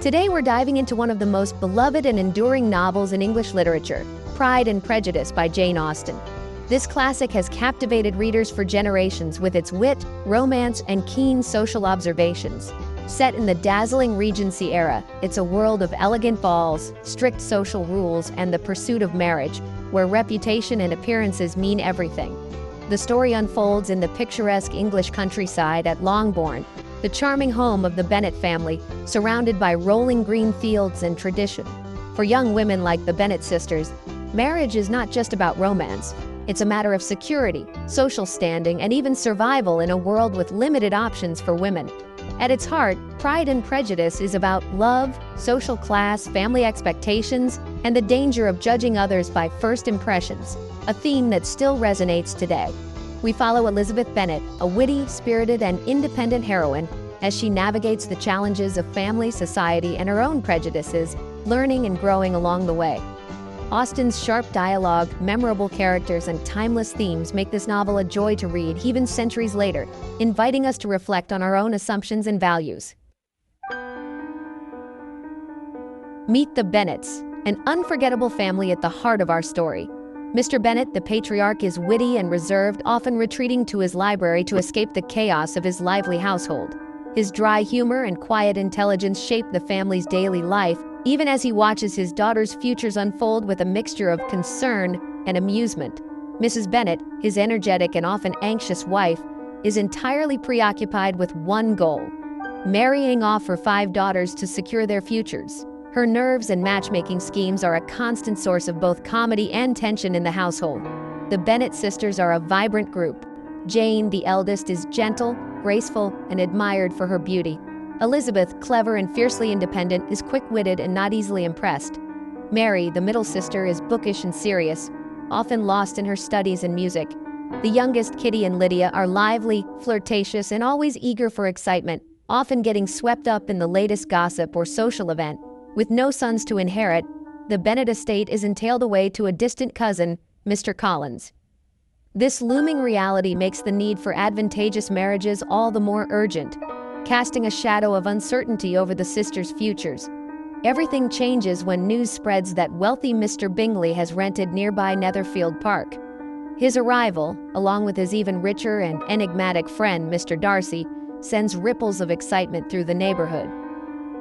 Today we're diving into one of the most beloved and enduring novels in English literature, Pride and Prejudice by Jane Austen. This classic has captivated readers for generations with its wit, romance, and keen social observations. Set in the dazzling Regency era, it's a world of elegant balls, strict social rules, and the pursuit of marriage, where reputation and appearances mean everything. The story unfolds in the picturesque English countryside at Longbourn, the charming home of the Bennet family, surrounded by rolling green fields and tradition. For young women like the Bennet sisters, marriage is not just about romance. It's a matter of security, social standing, and even survival in a world with limited options for women. At its heart, Pride and Prejudice is about love, social class, family expectations, and the danger of judging others by first impressions, a theme that still resonates today. We follow Elizabeth Bennet, a witty, spirited, and independent heroine, as she navigates the challenges of family, society, and her own prejudices, learning and growing along the way. Austen's sharp dialogue, memorable characters, and timeless themes make this novel a joy to read even centuries later, inviting us to reflect on our own assumptions and values. Meet the Bennets, an unforgettable family at the heart of our story. Mr. Bennet, the patriarch, is witty and reserved, often retreating to his library to escape the chaos of his lively household. His dry humor and quiet intelligence shape the family's daily life, even as he watches his daughter's futures unfold with a mixture of concern and amusement. Mrs. Bennet, his energetic and often anxious wife, is entirely preoccupied with one goal: marrying off her 5 daughters to secure their futures. Her nerves and matchmaking schemes are a constant source of both comedy and tension in the household. The Bennet sisters are a vibrant group. Jane, the eldest, is gentle, graceful, and admired for her beauty. Elizabeth, clever and fiercely independent, is quick-witted and not easily impressed. Mary, the middle sister, is bookish and serious, often lost in her studies and music. The youngest, Kitty and Lydia, are lively, flirtatious, and always eager for excitement, often getting swept up in the latest gossip or social event. With no sons to inherit, the Bennet estate is entailed away to a distant cousin, Mr. Collins. This looming reality makes the need for advantageous marriages all the more urgent, casting a shadow of uncertainty over the sisters' futures. Everything changes when news spreads that wealthy Mr. Bingley has rented nearby Netherfield Park. His arrival, along with his even richer and enigmatic friend, Mr. Darcy, sends ripples of excitement through the neighborhood.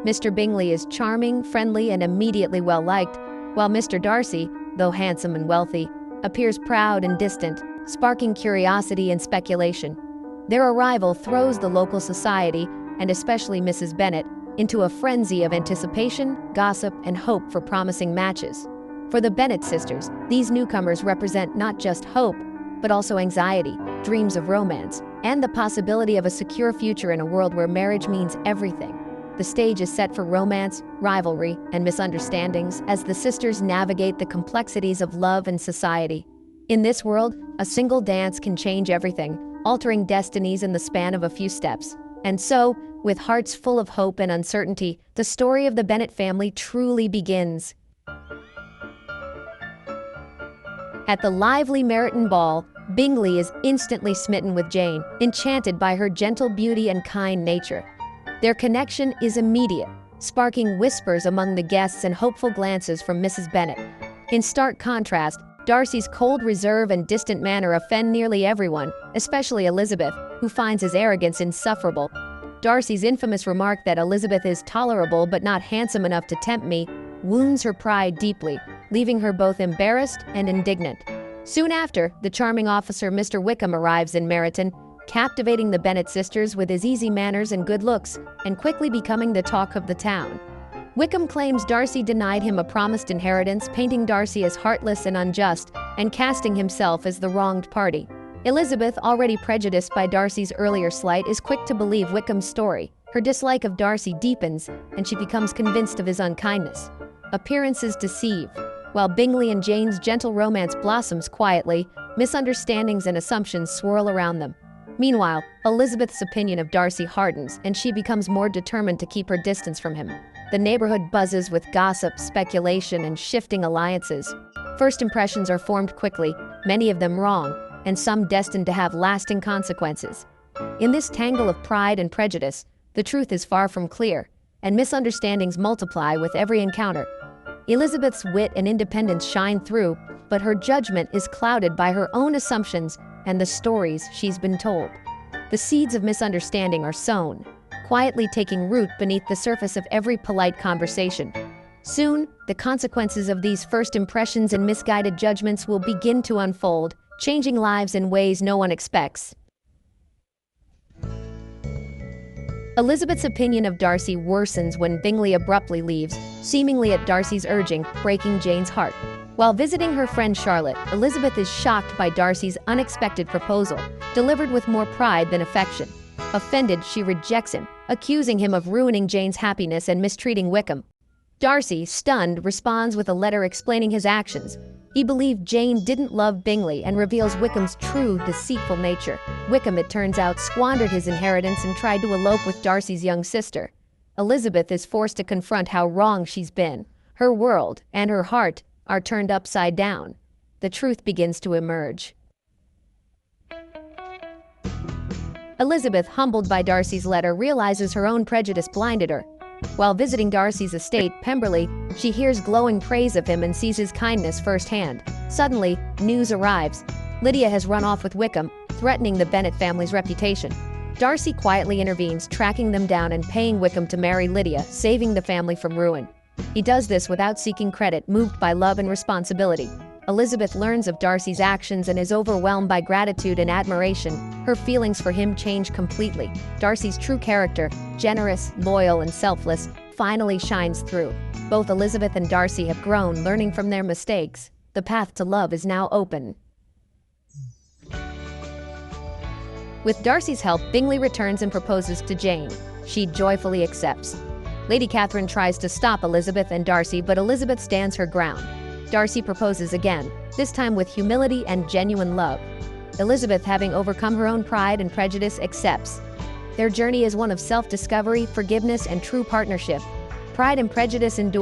Mr. Bingley is charming, friendly, and immediately well-liked, while Mr. Darcy, though handsome and wealthy, appears proud and distant, sparking curiosity and speculation. Their arrival throws the local society, and especially Mrs. Bennet, into a frenzy of anticipation, gossip, and hope for promising matches. For the Bennet sisters, these newcomers represent not just hope, but also anxiety, dreams of romance, and the possibility of a secure future in a world where marriage means everything. The stage is set for romance, rivalry, and misunderstandings as the sisters navigate the complexities of love and society. In this world, a single dance can change everything, altering destinies in the span of a few steps. And so, with hearts full of hope and uncertainty, the story of the Bennet family truly begins. At the lively Meryton ball, Bingley is instantly smitten with Jane, enchanted by her gentle beauty and kind nature. Their connection is immediate, sparking whispers among the guests and hopeful glances from Mrs. Bennet. In stark contrast, Darcy's cold reserve and distant manner offend nearly everyone, especially Elizabeth, who finds his arrogance insufferable. Darcy's infamous remark that Elizabeth is tolerable but not handsome enough to tempt me wounds her pride deeply, leaving her both embarrassed and indignant. Soon after, the charming officer Mr. Wickham arrives in Meryton, captivating the Bennet sisters with his easy manners and good looks, and quickly becoming the talk of the town. Wickham claims Darcy denied him a promised inheritance, painting Darcy as heartless and unjust, and casting himself as the wronged party. Elizabeth, already prejudiced by Darcy's earlier slight, is quick to believe Wickham's story. Her dislike of Darcy deepens, and she becomes convinced of his unkindness. Appearances deceive. While Bingley and Jane's gentle romance blossoms quietly, misunderstandings and assumptions swirl around them. Meanwhile, Elizabeth's opinion of Darcy hardens, and she becomes more determined to keep her distance from him. The neighborhood buzzes with gossip, speculation, and shifting alliances. First impressions are formed quickly, many of them wrong, and some destined to have lasting consequences. In this tangle of pride and prejudice, the truth is far from clear. and misunderstandings multiply with every encounter. Elizabeth's wit and independence shine through, but her judgment is clouded by her own assumptions and the stories she's been told. The seeds of misunderstanding are sown, quietly taking root beneath the surface of every polite conversation. Soon, the consequences of these first impressions and misguided judgments will begin to unfold, changing lives in ways no one expects. Elizabeth's opinion of Darcy worsens when Bingley abruptly leaves, seemingly at Darcy's urging, breaking Jane's heart. While visiting her friend Charlotte, Elizabeth is shocked by Darcy's unexpected proposal, delivered with more pride than affection. Offended, she rejects him, accusing him of ruining Jane's happiness and mistreating Wickham. Darcy, stunned, responds with a letter explaining his actions. He believed Jane didn't love Bingley and reveals Wickham's true, deceitful nature. Wickham, it turns out, squandered his inheritance and tried to elope with Darcy's young sister. Elizabeth is forced to confront how wrong she's been. Her world and her heart are turned upside down. The truth begins to emerge. Elizabeth, humbled by Darcy's letter, realizes her own prejudice blinded her. While visiting Darcy's estate, Pemberley, she hears glowing praise of him and sees his kindness firsthand. Suddenly, news arrives. Lydia has run off with Wickham, threatening the Bennet family's reputation. Darcy quietly intervenes, tracking them down and paying Wickham to marry Lydia, saving the family from ruin. He does this without seeking credit, moved by love and responsibility. Elizabeth learns of Darcy's actions and is overwhelmed by gratitude and admiration. Her feelings for him change completely. Darcy's true character, generous, loyal, and selfless, finally shines through. Both Elizabeth and Darcy have grown, learning from their mistakes. The path to love is now open. With Darcy's help, Bingley returns and proposes to Jane. She joyfully accepts. Lady Catherine tries to stop Elizabeth and Darcy, but Elizabeth stands her ground. Darcy proposes again, this time with humility and genuine love. Elizabeth, having overcome her own pride and prejudice, accepts. Their journey is one of self-discovery, forgiveness, and true partnership. Pride and Prejudice endure.